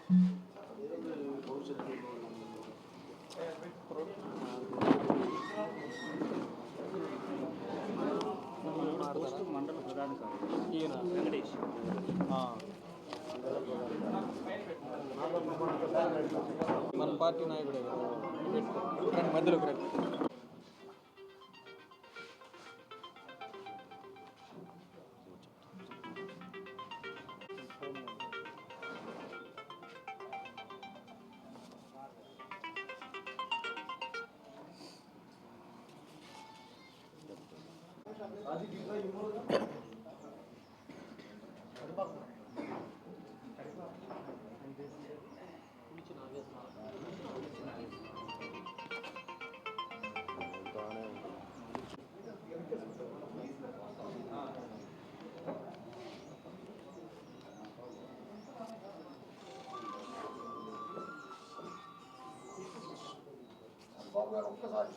మండల ప్రధాన కార్యదర్శి ఈయన వెంకటేష్ మన పార్టీ నాయకుడే కదా మధ్యలోకి రండి. ఒక్కసారి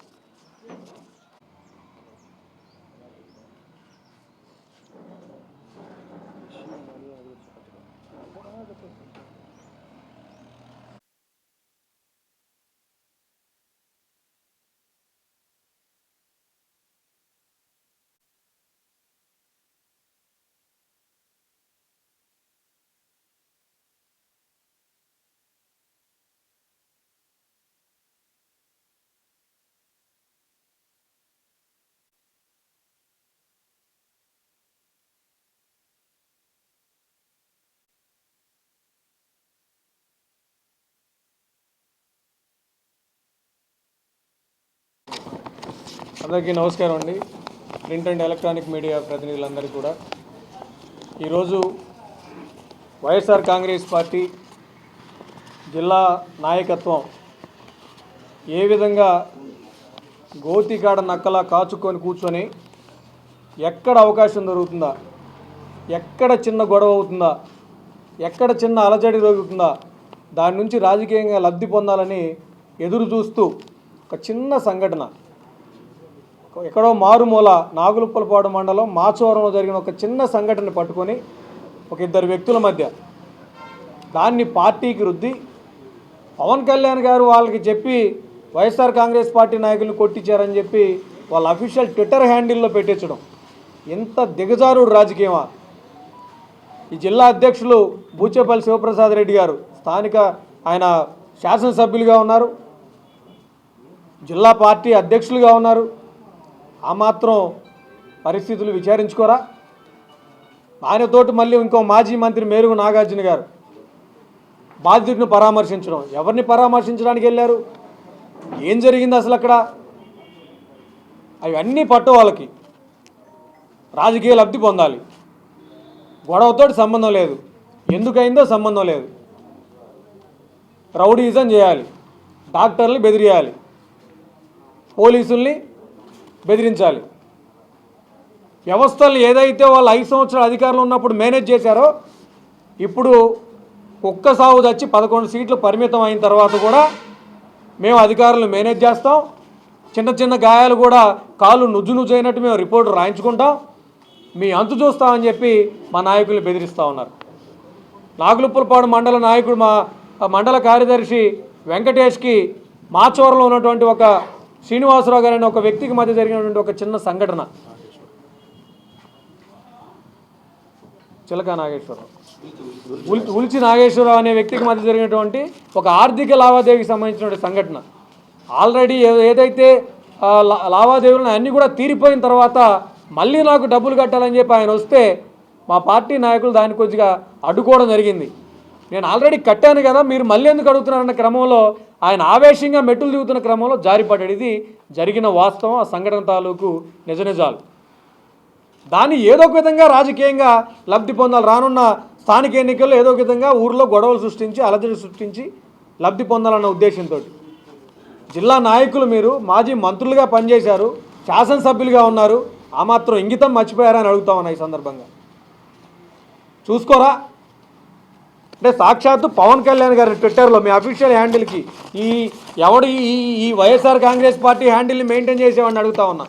అందరికీ నమస్కారం అండి. ప్రింట్ అండ్ ఎలక్ట్రానిక్ మీడియా ప్రతినిధులందరికీ కూడా ఈరోజు వైఎస్ఆర్ కాంగ్రెస్ పార్టీ జిల్లా నాయకత్వం ఏ విధంగా గోతికాడ నక్కలా కాచుకొని కూర్చొని ఎక్కడ అవకాశం దొరుకుతుందా, ఎక్కడ చిన్న గొడవ అవుతుందా, ఎక్కడ చిన్న అలజడి దొరుకుతుందా, దాని నుంచి రాజకీయంగా లబ్ధి పొందాలని ఎదురు చూస్తూ ఒక చిన్న సంఘటన ఎక్కడో మారుమూల నాగులుప్పలపాడు మండలం మాచవరంలో జరిగిన ఒక చిన్న సంఘటన పట్టుకొని ఒక ఇద్దరు వ్యక్తుల మధ్య దాన్ని పార్టీకి రుద్ది పవన్ కళ్యాణ్ గారు వాళ్ళకి చెప్పి వైఎస్ఆర్ కాంగ్రెస్ పార్టీ నాయకులు కొట్టించారని చెప్పి వాళ్ళ అఫీషియల్ ట్విట్టర్ హ్యాండిల్లో పెట్టించడం ఎంత దిగజారుడు రాజకీయమా. ఈ జిల్లా అధ్యక్షులు బూచేపల్లి శివప్రసాద్ రెడ్డి గారు స్థానిక ఆయన శాసనసభ్యులుగా ఉన్నారు, జిల్లా పార్టీ అధ్యక్షులుగా ఉన్నారు. ఆ మాత్రం పరిస్థితులు విచారించుకోరా? ఆయనతోటి మళ్ళీ ఇంకో మాజీ మంత్రి మేరుగు నాగార్జున గారు బాధితుడిని పరామర్శించడం. ఎవరిని పరామర్శించడానికి వెళ్ళారు? ఏం జరిగింది అసలు అక్కడ? అవన్నీ పట్టు వాళ్ళకి రాజకీయ లబ్ధి పొందాలి. గొడవతోటి సంబంధం లేదు, ఎందుకైందో సంబంధం లేదు. రౌడీజం చేయాలి, డాక్టర్ని బెదిరియాలి, పోలీసుల్ని బెదిరించాలి. వ్యవస్థలు ఏదైతే వాళ్ళు 5 సంవత్సరాల అధికారంలో ఉన్నప్పుడు మేనేజ్ చేశారో ఇప్పుడు కుక్క సాగు తెచ్చి 11 సీట్లు పరిమితం అయిన తర్వాత కూడా మేము అధికారులను మేనేజ్ చేస్తాం, చిన్న చిన్న గాయాలు కూడా కాళ్ళు నుజ్జు అయినట్టు మేము రిపోర్టు రాయించుకుంటాం, మీ అంతు చూస్తామని చెప్పి మా నాయకుల్ని బెదిరిస్తూ ఉన్నారు. నాగులుప్పలపాడు మండల నాయకుడు మా మండల కార్యదర్శి వెంకటేష్కి మాచవరంలో ఉన్నటువంటి ఒక శ్రీనివాసరావు గారు అనే ఒక వ్యక్తికి మధ్య జరిగినటువంటి ఒక చిన్న సంఘటన, చిలక నాగేశ్వరరావు ఉల్చి నాగేశ్వరరావు అనే వ్యక్తికి మధ్య జరిగినటువంటి ఒక ఆర్థిక లావాదేవీకి సంబంధించినటువంటి సంఘటన. ఆల్రెడీ ఏదైతే లావాదేవీలను అన్నీ కూడా తీరిపోయిన తర్వాత మళ్ళీ నాకు డబ్బులు కట్టాలని చెప్పి ఆయన వస్తే మా పార్టీ నాయకులు దాన్ని కొద్దిగా అడ్డుకోవడం జరిగింది. నేను ఆల్రెడీ కట్టాను కదా, మీరు మళ్ళీ ఎందుకు అడుగుతున్నారన్న క్రమంలో ఆయన ఆవేశంగా మెట్టులు దిగుతున్న క్రమంలో జారిపడ్డాడు. ఇది జరిగిన వాస్తవం, ఆ సంఘటన తాలూకు నిజాలు. దాన్ని ఏదో ఒక విధంగా రాజకీయంగా లబ్ధి పొందాలి. రానున్న స్థానిక ఎన్నికల్లో ఏదో ఒక విధంగా ఊర్లో గొడవలు సృష్టించి అలజడి సృష్టించి లబ్ధి పొందాలన్న ఉద్దేశంతో జిల్లా నాయకులు మీరు మాజీ మంత్రులుగా పనిచేశారు, శాసనసభ్యులుగా ఉన్నారు, ఆ మాత్రం ఇంగితం మర్చిపోయారని అడుగుతా ఉన్నా ఈ సందర్భంగా. చూసుకోరా అంటే సాక్షాత్తు పవన్ కళ్యాణ్ గారి ట్విట్టర్లో మీ అఫీషియల్ హ్యాండిల్కి ఈ వైఎస్ఆర్ కాంగ్రెస్ పార్టీ హ్యాండిల్ని మెయింటైన్ చేసేవాడిని అడుగుతా ఉన్నా.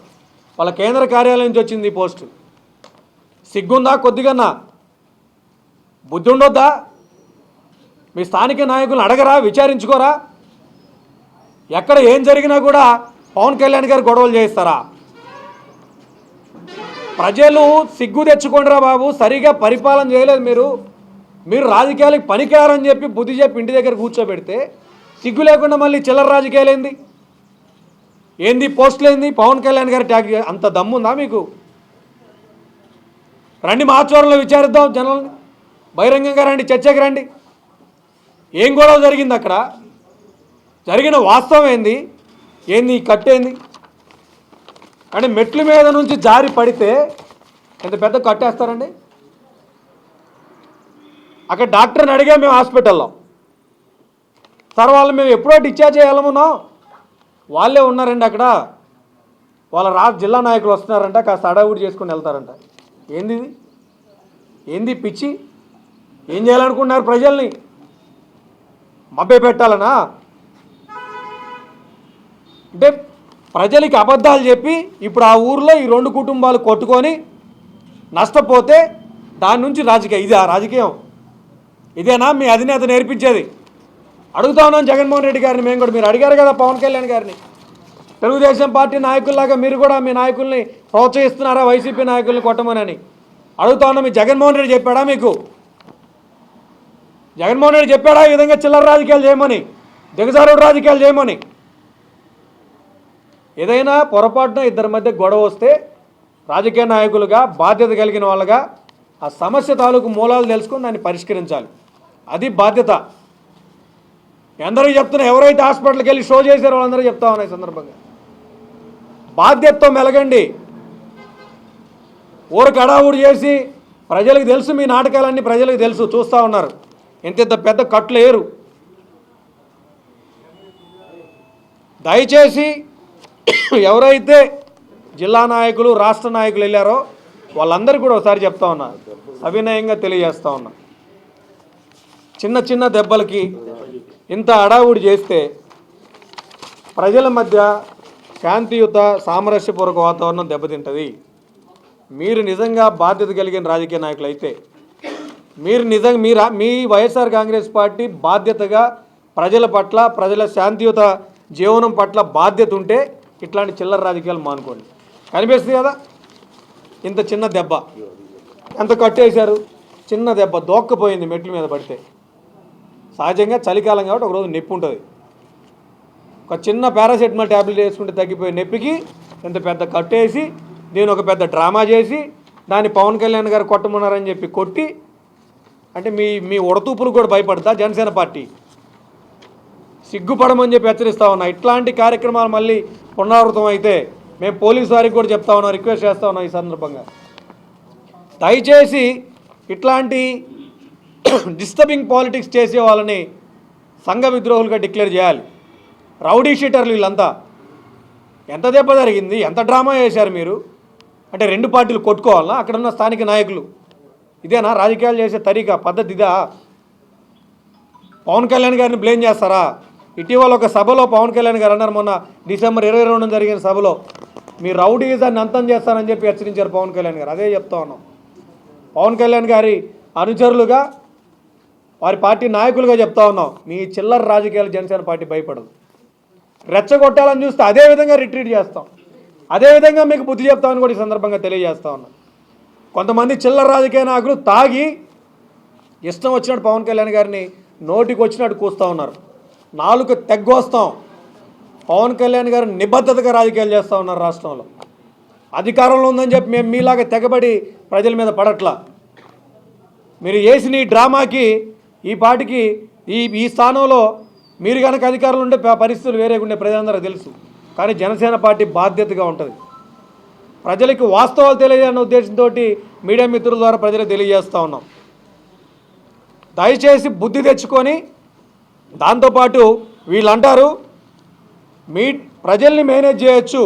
వాళ్ళ కేంద్ర కార్యాలయం నుంచి వచ్చింది ఈ పోస్టు. సిగ్గుందా? కొద్దిగన్నా బుద్ధి ఉండొద్దా? మీ స్థానిక నాయకులను అడగరా, విచారించుకోరా? ఎక్కడ ఏం జరిగినా కూడా పవన్ కళ్యాణ్ గారు గొడవలు చేయిస్తారా? ప్రజలు సిగ్గు తెచ్చుకోండిరా బాబు, సరిగా పరిపాలన చేయలేదు మీరు రాజకీయాలకు పనికిరారని చెప్పి బుద్ధి చెప్పి ఇంటి దగ్గర కూర్చోబెడితే సిగ్గు లేకుండా మళ్ళీ చిల్లర రాజకీయాలు ఏంది పోస్టులు ఏంది? పవన్ కళ్యాణ్ గారి ట్యాగ్ అంత దమ్ముందా మీకు? రండి, మా ఆధ్వర్యంలో విచారిద్దాం, జనాల్ని బహిరంగంగా రండి, చర్చకి రండి. ఏం గొడవ జరిగింది అక్కడ? జరిగిన వాస్తవం ఏంది ఈ కట్టేంది? అంటే మెట్ల మీద నుంచి జారి పడితే ఎంత పెద్ద కట్టేస్తారండి? అక్కడ డాక్టర్ని అడిగా మేము హాస్పిటల్లో, సార్ వాళ్ళు మేము ఎప్పుడో డిశ్చార్జ్ చేయాలమున్నాం, వాళ్ళే ఉన్నారండి అక్కడ, వాళ్ళ జిల్లా నాయకులు వస్తున్నారంట, కాస్త అడావుడి చేసుకుని వెళ్తారంట. ఏంది పిచ్చి? ఏం చేయాలనుకుంటున్నారు? ప్రజల్ని మభ్య పెట్టాలనా? అంటే ప్రజలకి అబద్ధాలు చెప్పి ఇప్పుడు ఆ ఊర్లో ఈ 2 కుటుంబాలు కొట్టుకొని నష్టపోతే దాని నుంచి రాజకీయం, ఇదే రాజకీయం? ఇదేనా మీ అధినేత నేర్పించేది? అడుగుతా ఉన్నాం జగన్మోహన్ రెడ్డి గారిని మేము కూడా. మీరు అడిగారు కదా పవన్ కళ్యాణ్ గారిని, తెలుగుదేశం పార్టీ నాయకుల్లాగా మీరు కూడా మీ నాయకుల్ని ప్రోత్సహిస్తున్నారా వైసీపీ నాయకుల్ని కొట్టమని అడుగుతా ఉన్నాం. మీ జగన్మోహన్ రెడ్డి చెప్పాడా మీకు? జగన్మోహన్ రెడ్డి చెప్పాడా ఈ విధంగా చిల్లర రాజకీయాలు చేయమని, దిగజారుడు రాజకీయాలు చేయమని? ఏదైనా పొరపాటున ఇద్దరి మధ్య గొడవ వస్తే రాజకీయ నాయకులుగా బాధ్యత కలిగిన వాళ్ళగా ఆ సమస్య తాలూకు మూలాలు తెలుసుకొని దాన్ని పరిష్కరించాలి. అది బాధ్యత. అందరూ చెప్తున్నా, ఎవరైతే హాస్పిటల్కి వెళ్ళి షో చేశారో వాళ్ళందరూ చెప్తా ఉన్నాయి సందర్భంగా, బాధ్యతతో మెలగండి. ఊరికి అడావుడు చేసి ప్రజలకు తెలుసు, మీ నాటకాలన్నీ ప్రజలకు తెలుసు, చూస్తూ ఉన్నారు. ఇంత పెద్ద కట్లు ఏరు. దయచేసి ఎవరైతే జిల్లా నాయకులు రాష్ట్ర నాయకులు వెళ్ళారో వాళ్ళందరూ కూడా ఒకసారి చెప్తా ఉన్నా, అవినయంగా తెలియజేస్తా ఉన్నా, చిన్న దెబ్బలకి ఇంత అడావుడి చేస్తే ప్రజల మధ్య శాంతియుత సామరస్యపూర్వక వాతావరణం దెబ్బతింటుంది. మీరు నిజంగా బాధ్యత కలిగిన రాజకీయ నాయకులు అయితే, మీ వైఎస్ఆర్ కాంగ్రెస్ పార్టీ బాధ్యతగా ప్రజల పట్ల, ప్రజల శాంతియుత జీవనం పట్ల బాధ్యత ఉంటే ఇట్లాంటి చిల్లర రాజకీయాలు మానుకోండి. కనిపిస్తుంది కదా, ఇంత చిన్న దెబ్బ, ఎంత కట్టేశారు, చిన్న దెబ్బ దోక్కపోయింది మెట్ల మీద పడితే. సహజంగా చలికాలం కాబట్టి ఒకరోజు నొప్పి ఉంటుంది, ఒక చిన్న పారాసెటమాల్ ట్యాబ్లెట్ వేసుకుంటే తగ్గిపోయే నొప్పికి ఇంత పెద్ద కట్టేసి నేను ఒక పెద్ద డ్రామా చేసి దాన్ని పవన్ కళ్యాణ్ గారు కొట్టమన్నారని చెప్పి కొట్టి, అంటే మీ ఉడతూపులకు కూడా భయపడతా జనసేన పార్టీ? సిగ్గుపడమని చెప్పి హెచ్చరిస్తా ఉన్నా. ఇట్లాంటి కార్యక్రమాలు మళ్ళీ పునరావృతం అయితే మేము పోలీసు వారికి కూడా చెప్తా ఉన్నాం, రిక్వెస్ట్ చేస్తూ ఉన్నాం ఈ సందర్భంగా. దయచేసి ఇట్లాంటి డిస్టర్బింగ్ పాలిటిక్స్ చేసే వాళ్ళని సంఘ విద్రోహులుగా డిక్లేర్ చేయాలి. రౌడీ షీటర్లు వీళ్ళంతా. ఎంత దెబ్బ జరిగింది, ఎంత డ్రామా చేశారు మీరు? అంటే 2 పార్టీలు కొట్టుకోవాలన్నా అక్కడున్న స్థానిక నాయకులు? ఇదేనా రాజకీయాలు చేసే తరీకా, పద్ధతి ఇదా? పవన్ కళ్యాణ్ గారిని బ్లేమ్ చేస్తారా? ఇటీవల ఒక సభలో పవన్ కళ్యాణ్ గారు అన్నారు, మొన్న డిసెంబర్ 22న జరిగిన సభలో, మీ రౌడీజాన్ని అంతం చేస్తారని చెప్పి హెచ్చరించారు పవన్ కళ్యాణ్ గారు. అదే చెప్తా ఉన్నాం. పవన్ కళ్యాణ్ గారి అనుచరులుగా, వారి పార్టీ నాయకులుగా చెప్తా ఉన్నాం, మీ చిల్లర రాజకీయాలు జనసేన పార్టీ భయపడదు. రెచ్చగొట్టాలని చూస్తే అదేవిధంగా రిట్రీట్ చేస్తాం, అదేవిధంగా మీకు బుద్ధి చెప్తామని కూడా ఈ సందర్భంగా తెలియజేస్తా ఉన్నాం. కొంతమంది చిల్లర రాజకీయ నాయకులు తాగి ఇష్టం వచ్చినట్టు పవన్ కళ్యాణ్ గారిని నోటికి వచ్చినట్టు కూస్తూ ఉన్నారు. నాలుగు తెగ్గొస్తాం. పవన్ కళ్యాణ్ గారు నిబద్ధతగా రాజకీయాలు చేస్తూ ఉన్నారు రాష్ట్రంలో. అధికారంలో ఉందని చెప్పి మేము మీలాగా తెగబడి ప్రజల మీద పడట్లా. మీరు చేసిన ఈ డ్రామాకి, ఈ పాటికి ఈ స్థానంలో మీరు కనుక అధికారంలో ఉండే పరిస్థితులు వేరేగా ఉండే ప్రజలందరూ తెలుసు. కానీ జనసేన పార్టీ బాధ్యతగా ఉంటుంది. ప్రజలకు వాస్తవాలు తెలియజేయాలన్న ఉద్దేశంతో మీడియా మిత్రుల ద్వారా ప్రజలకు తెలియజేస్తూ ఉన్నాం. దయచేసి బుద్ధి తెచ్చుకొని, దాంతోపాటు వీళ్ళు అంటారు ప్రజల్ని మేనేజ్ చేయొచ్చు,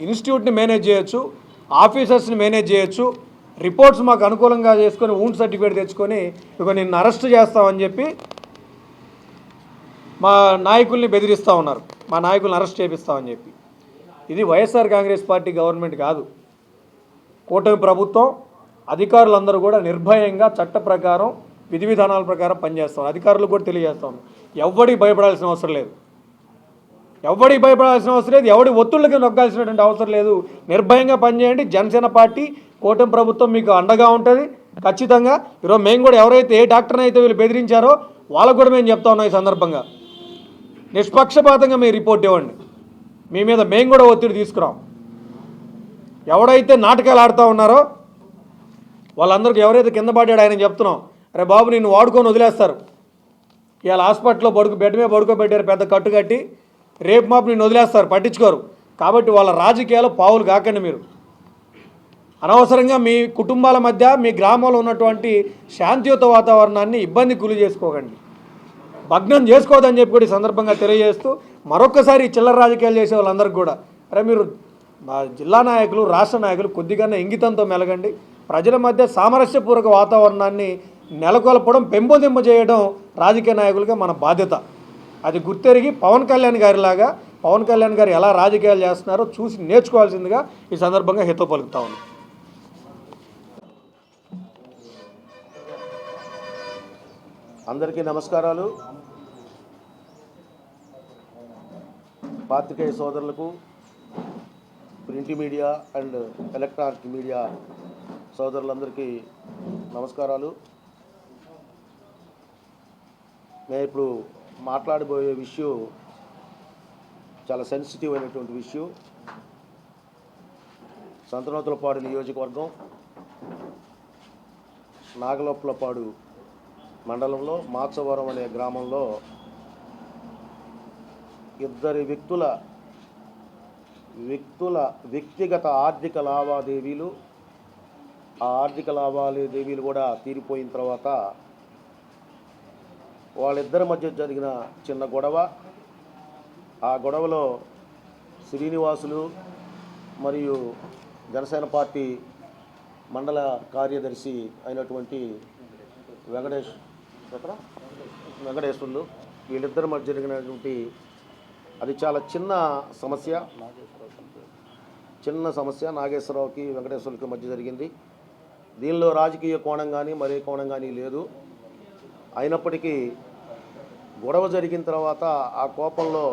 ఇన్స్టిట్యూట్ని మేనేజ్ చేయొచ్చు, ఆఫీసర్స్ని మేనేజ్ చేయొచ్చు, రిపోర్ట్స్ మాకు అనుకూలంగా చేసుకొని ఊన్ సర్టిఫికేట్ తెచ్చుకొని ఇక నిన్ను అరెస్ట్ చేస్తామని చెప్పి మా నాయకుల్ని బెదిరిస్తూ ఉన్నారు, మా నాయకుల్ని అరెస్ట్ చేపిస్తామని చెప్పి. ఇది వైఎస్ఆర్ కాంగ్రెస్ పార్టీ గవర్నమెంట్ కాదు, కూటమి ప్రభుత్వం. అధికారులందరూ కూడా నిర్భయంగా చట్ట ప్రకారం విధి విధానాల ప్రకారం పనిచేస్తాం. అధికారులకు కూడా తెలియజేస్తాం, ఎవడికి భయపడాల్సిన అవసరం లేదు, ఎవడికి భయపడాల్సిన అవసరం లేదు, ఎవడి ఒత్తిళ్ళకి నొక్కాల్సినటువంటి అవసరం లేదు. నిర్భయంగా పనిచేయండి. జనసేన పార్టీ కూటమి ప్రభుత్వం మీకు అండగా ఉంటుంది ఖచ్చితంగా. ఈరోజు మేము కూడా ఎవరైతే ఏ డాక్టర్ని అయితే వీళ్ళు బెదిరించారో వాళ్ళకు కూడా మేము చెప్తా ఉన్నాం, ఈ సందర్భంగా నిష్పక్షపాతంగా మీరు రిపోర్ట్ ఇవ్వండి. మీ మీద మేము కూడా ఒత్తిడి తీసుకురాం. ఎవడైతే నాటకాలు ఆడుతూ ఉన్నారో వాళ్ళందరికీ ఎవరైతే కింద పడ్డాడు ఆయన చెప్తున్నాం, అరే బాబు నిన్ను వాడుకొని వదిలేస్తారు. ఇవాళ హాస్పిటల్లో బెడ్ మీద పడుకోబెట్టారు పెద్ద కట్టు కట్టి, రేపు మాపు నిన్ను వదిలేస్తారు, పట్టించుకోరు. కాబట్టి వాళ్ళ రాజకీయాలు పావులు కాకండి. మీరు అనవసరంగా మీ కుటుంబాల మధ్య మీ గ్రామంలో ఉన్నటువంటి శాంతియుత వాతావరణాన్ని ఇబ్బంది గురి చేసుకోకండి, భగ్నం చేసుకోవద్దని చెప్పి కూడా ఈ సందర్భంగా తెలియజేస్తూ మరొకసారి చిల్లర రాజకీయాలు చేసే వాళ్ళందరికీ కూడా, అరే మీరు మా జిల్లా నాయకులు రాష్ట్ర నాయకులు కొద్దిగా ఇంగితంతో మెలగండి. ప్రజల మధ్య సామరస్యపూర్వక వాతావరణాన్ని నెలకొల్పడం పెంపొందింప చేయడం రాజకీయ నాయకులుగా మన బాధ్యత. అది గుర్తెరిగి పవన్ కళ్యాణ్ గారిలాగా పవన్ కళ్యాణ్ గారు ఎలా రాజకీయాలు చేస్తున్నారో చూసి నేర్చుకోవాల్సిందిగా ఈ సందర్భంగా హితో పలుకుతా ఉన్నాం. అందరికీ నమస్కారాలు. పాత్రికేయ సోదరులకు, print media and electronic media సోదరులందరికీ నమస్కారాలు. నేను ఇప్పుడు మాట్లాడబోయే విషయం చాలా సెన్సిటివ్ అయినటువంటి విషయం. సంతనూతలపాడు నియోజకవర్గం నాగలోపలపాడు మండలంలో మాచవరం అనే గ్రామంలో ఇద్దరి వ్యక్తుల వ్యక్తిగత ఆర్థిక లావాదేవీలు, ఆ ఆర్థిక లావాదేవీలు కూడా తీరిపోయిన తర్వాత వాళ్ళిద్దరి మధ్య జరిగిన చిన్న గొడవ. ఆ గొడవలో శ్రీనివాసులు మరియు జనసేన పార్టీ మండల కార్యదర్శి అయినటువంటి వెంకటేశ్వర్లు వీళ్ళిద్దరి మధ్య జరిగినటువంటి అది చాలా చిన్న సమస్య నాగేశ్వరరావుకి వెంకటేశ్వర్లకి మధ్య జరిగింది. దీనిలో రాజకీయ కోణం కానీ మరే కోణం కానీ లేదు. అయినప్పటికీ గొడవ జరిగిన తర్వాత ఆ కోపంలో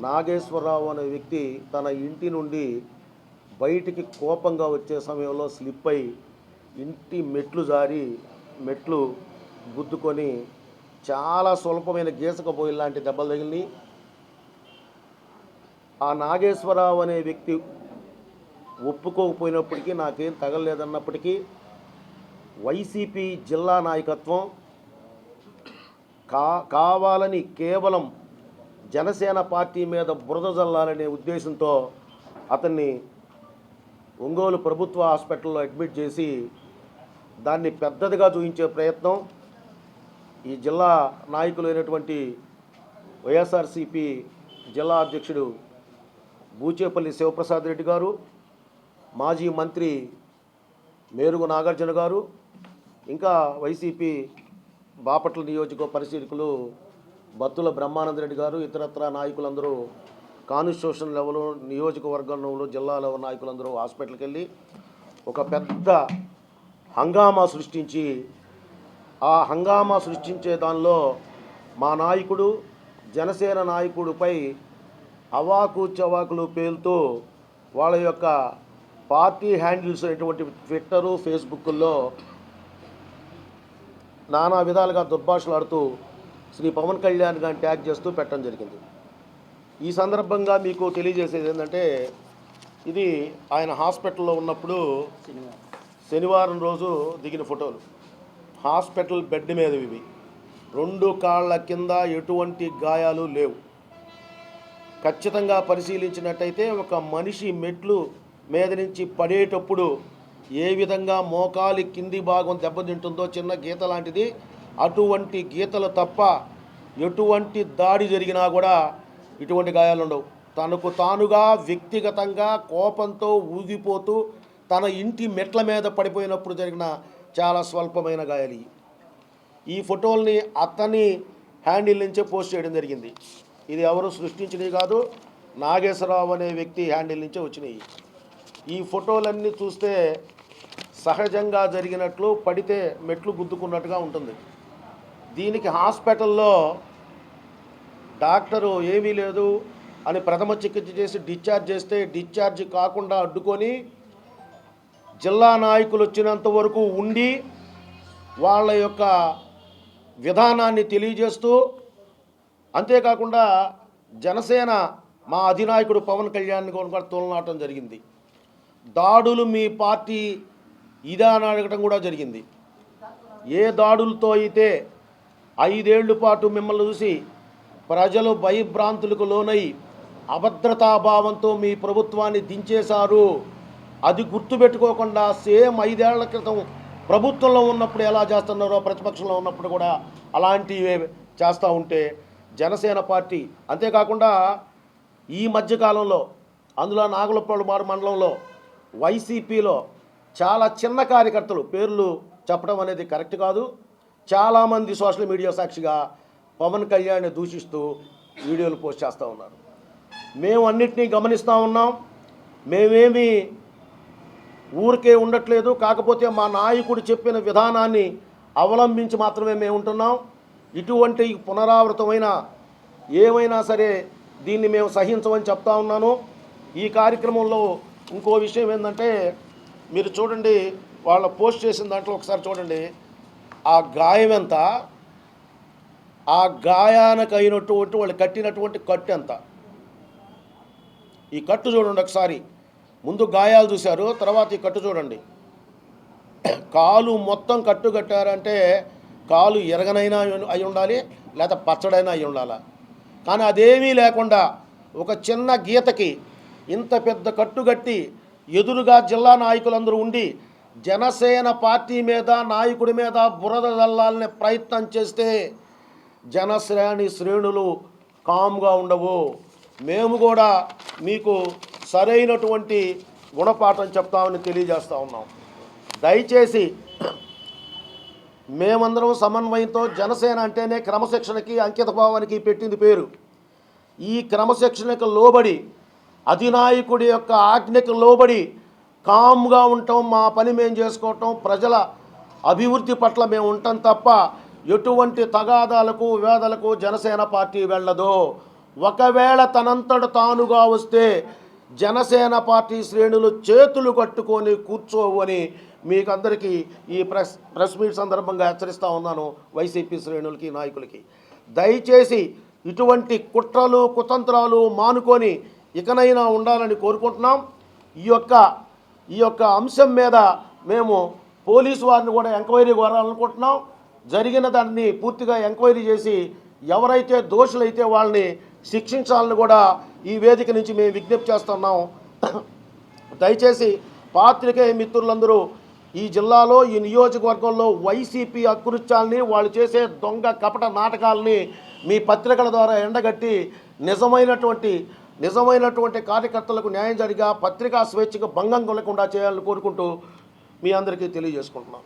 నాగేశ్వరరావు అనే వ్యక్తి తన ఇంటి నుండి బయటికి కోపంగా వచ్చే సమయంలో స్లిప్ అయి ఇంటి మెట్లు గుద్దుకొని చాలా స్వల్పమైన గీసకపోయి లాంటి దెబ్బలు తగిలినాయి. ఆ నాగేశ్వరరావు అనే వ్యక్తి ఒప్పుకోకపోయినప్పటికీ, నాకేం తగలలేదన్నప్పటికీ వైసీపీ జిల్లా నాయకత్వం కావాలని కేవలం జనసేన పార్టీ మీద బురద జల్లాలనే ఉద్దేశంతో అతన్ని ఒంగోలు ప్రభుత్వ హాస్పిటల్లో అడ్మిట్ చేసి దాన్ని పెద్దదిగా చూపించే ప్రయత్నం ఈ జిల్లా నాయకులైనటువంటి వైఎస్ఆర్సీపీ జిల్లా అధ్యక్షుడు బూచేపల్లి శివప్రసాద్ రెడ్డి గారు, మాజీ మంత్రి మేరుగు నాగార్జున గారు, ఇంకా వైసీపీ బాపట్ల నియోజక పరిశీలకులు బత్తుల బ్రహ్మానంద రెడ్డి గారు, ఇతరత్ర నాయకులందరూ కాన్స్టిట్యూషన్ లెవెల్, నియోజకవర్గంలో జిల్లా లెవెల్ నాయకులందరూ హాస్పిటల్కి వెళ్ళి ఒక పెద్ద హంగామా సృష్టించి, ఆ హంగామా సృష్టించే దానిలో మా నాయకుడు జనసేన నాయకుడిపై అవాకు చవాకులు పేలుతూ వాళ్ళ యొక్క పార్టీ హ్యాండిల్స్ అయినటువంటి ట్విట్టరు, ఫేస్బుక్లో నానా విధాలుగా దుర్భాషలాడుతూ శ్రీ పవన్ కళ్యాణ్ గారిని ట్యాగ్ చేస్తూ పెట్టడం జరిగింది. ఈ సందర్భంగా మీకు తెలియజేసేది ఏంటంటే, ఇది ఆయన హాస్పిటల్లో ఉన్నప్పుడు శనివారం రోజు దిగిన ఫోటోలు. హాస్పిటల్ బెడ్ మీద ఇవి. 2 కాళ్ళ కింద ఎటువంటి గాయాలు లేవు. ఖచ్చితంగా పరిశీలించినట్టయితే ఒక మనిషి మెట్లు మీద నుంచి పడేటప్పుడు ఏ విధంగా మోకాలి కింది భాగం దెబ్బతింటుందో చిన్న గీత లాంటిది, అటువంటి గీతలు తప్ప ఎటువంటి దాడి జరిగినా కూడా ఇటువంటి గాయాలు ఉండవు. తనకు తానుగా వ్యక్తిగతంగా కోపంతో ఊగిపోతూ తన ఇంటి మెట్ల మీద పడిపోయినప్పుడు జరిగిన చాలా స్వల్పమైన గాయాలు. ఈ ఫోటోల్ని అతని హ్యాండిల్ నుంచే పోస్ట్ చేయడం జరిగింది. ఇది ఎవరు సృష్టించినవి కాదు, నాగేశ్వరరావు అనే వ్యక్తి హ్యాండిల్ నుంచే వచ్చినాయి. ఈ ఫోటోలన్నీ చూస్తే సహజంగా జరిగినట్లు పడితే మెట్లు గుద్దుకున్నట్టుగా ఉంటుంది. దీనికి హాస్పిటల్లో డాక్టరు ఏమీ లేదు అని ప్రథమ చికిత్స చేసి డిశ్చార్జ్ చేస్తే డిశ్చార్జ్ కాకుండా అడ్డుకొని జిల్లా నాయకులు వచ్చినంత వరకు ఉండి వాళ్ళ యొక్క విధానాన్ని తెలియజేస్తూ, అంతేకాకుండా జనసేన మా అధినాయకుడు పవన్ కళ్యాణ్ కూడా తోలనాటం జరిగింది. దాడులు మీ పార్టీ ఇదా అని అడగటం కూడా జరిగింది. ఏ దాడులతో అయితే 5 ఏళ్ల పాటు మిమ్మల్ని చూసి ప్రజలు భయభ్రాంతులకు లోనై అభద్రతాభావంతో మీ ప్రభుత్వాన్ని దించేశారు, అది గుర్తుపెట్టుకోకుండా సేమ్ 5 ఏళ్ల క్రితం ప్రభుత్వంలో ఉన్నప్పుడు ఎలా చేస్తున్నారో ప్రతిపక్షంలో ఉన్నప్పుడు కూడా అలాంటివే చేస్తూ ఉంటే జనసేన పార్టీ, అంతేకాకుండా ఈ మధ్యకాలంలో అందులో నాగులపల్లి మండలంలో వైసీపీలో చాలా చిన్న కార్యకర్తలు పేర్లు చెప్పడం అనేది కరెక్ట్ కాదు, చాలామంది సోషల్ మీడియా సాక్షిగా పవన్ కళ్యాణ్ని దూషిస్తూ వీడియోలు పోస్ట్ చేస్తూ ఉన్నారు. మేము అన్నిటినీ గమనిస్తూ ఉన్నాం. మేమేమి ఊరికే ఉండట్లేదు. కాకపోతే మా నాయకుడు చెప్పిన విధానాన్ని అవలంబించి మాత్రమే మేము ఉంటున్నాం. ఇటువంటి పునరావృతమైన ఏమైనా సరే దీన్ని మేము సహించమని చెప్తా ఉన్నాను. ఈ కార్యక్రమంలో ఇంకో విషయం ఏంటంటే, మీరు చూడండి, వాళ్ళ పోస్ట్ చేసిన దాంట్లో ఒకసారి చూడండి, ఆ గాయం ఎంత, ఆ గాయానికి అయినటువంటి వాళ్ళు కట్టినటువంటి కట్టు ఎంత. ఈ కట్టు చూడండి ఒకసారి. ముందు గాయాలు చూశారు, తర్వాత ఈ కట్టు చూడండి. కాలు మొత్తం కట్టు కట్టారంటే కాలు ఎరగనైనా అయి ఉండాలి, లేదా పచ్చడైనా అయి ఉండాలి. కానీ అదేమీ లేకుండా ఒక చిన్న గీతకి ఇంత పెద్ద కట్టు కట్టి ఎదురుగా జిల్లా నాయకులందరూ ఉండి జనసేన పార్టీ మీద నాయకుడి మీద బురద జల్లాలనే ప్రయత్నం చేస్తే శ్రేణులు కామ్గా ఉండవు. మేము కూడా మీకు సరైనటువంటి గుణపాఠం చెప్తామని తెలియజేస్తూ ఉన్నాం. దయచేసి మేమందరం సమన్వయంతో, జనసేన అంటేనే క్రమశిక్షణకి అంకితభావానికి పెట్టింది పేరు. ఈ క్రమశిక్షణకు లోబడి, అధినాయకుడి యొక్క ఆజ్ఞకు లోబడి కామ్గా ఉండటం, మా పని మేము చేసుకోవటం, ప్రజల అభివృద్ధి పట్ల మేము ఉంటాం తప్ప ఎటువంటి తగాదాలకు వివాదాలకు జనసేన పార్టీ వెళ్ళదు. ఒకవేళ తనంతట తానుగా వస్తే జనసేన పార్టీ శ్రేణులు చేతులు కట్టుకొని కూర్చోవు అని మీకందరికీ ఈ ప్రెస్ మీట్ సందర్భంగా హెచ్చరిస్తూ ఉన్నాను. వైసీపీ శ్రేణులకి, నాయకులకి దయచేసి ఇటువంటి కుట్రలు కుతంత్రాలు మానుకొని ఇకనైనా ఉండాలని కోరుకుంటున్నాం. ఈ యొక్క అంశం మీద మేము పోలీసు వారిని కూడా ఎంక్వైరీ కోరాలనుకుంటున్నాం. జరిగిన దాన్ని పూర్తిగా ఎంక్వైరీ చేసి ఎవరైతే దోషులైతే వాళ్ళని శిక్షించాలని కూడా ఈ వేదిక నుంచి మేము విజ్ఞప్తి చేస్తున్నాం. దయచేసి పాత్రికేయ మిత్రులందరూ ఈ జిల్లాలో, ఈ నియోజకవర్గంలో వైసీపీ అకృత్యాలని, వాళ్ళు చేసే దొంగ కపట నాటకాలని మీ పత్రికల ద్వారా ఎండగట్టి నిజమైనటువంటి కార్యకర్తలకు న్యాయం జరిగా పత్రికా స్వేచ్ఛకు భంగం కలగకుండా చేయాలని కోరుకుంటూ మీ అందరికీ తెలియజేసుకుంటున్నాం.